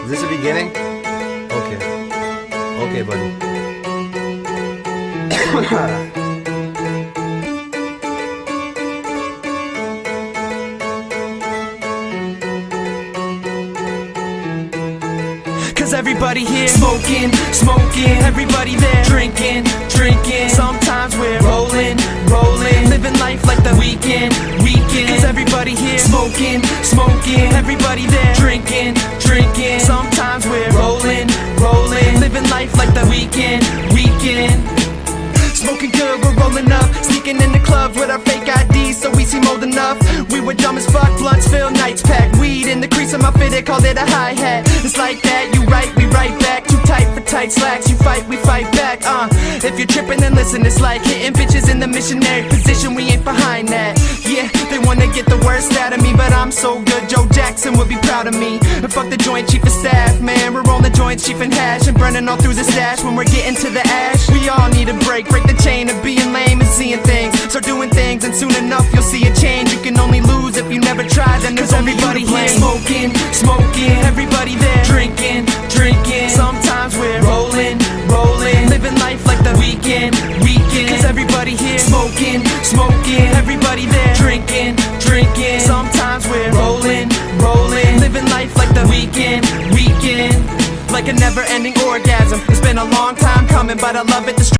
Is this the beginning? Okay. Okay, buddy. Cause everybody here smoking, smoking. Everybody there drinking, drinking. Sometimes we're rolling, rolling. Living life like the weekend, weekend. Cause everybody here smoking, smoking. Everybody there drinking, drinking. Sometimes we're rolling, rolling. Living life like the weekend, weekend. Smoking good, we're rolling up. Sneaking in the clubs with our fake IDs so we seem old enough. We were dumb as fuck, blunts filled, nights packed. Weed in the crease of my fit, they called it a hi-hat. It's like that, you right, we right back. Too tight for tight slacks, you fight, we fight back. If you're tripping then listen, it's like hitting bitches in the missionary position, we ain't behind that. Yeah, they wanna get the worst out of me, but I'm so good, Joe Jackson would be proud of me. And fuck the joint chief of staff, man, we're rolling joints, chief and hash, and burning all through the stash. When we're getting to the ash, we all need a break the chain of being lame and seeing things. Start doing things and soon enough you'll see a change. You can only lose if you never try, then there's only everybody here smoking, smoking. Everybody there drinking, drinking. Sometimes we're rolling, rolling. Living life like the weekend, weekend. Cause everybody here smoking, smoking. Everybody there drinking, drinking. Sometimes we're rolling, rolling. Living life like the weekend, weekend. Like a never-ending orgasm. It's been a long time coming, but I love it.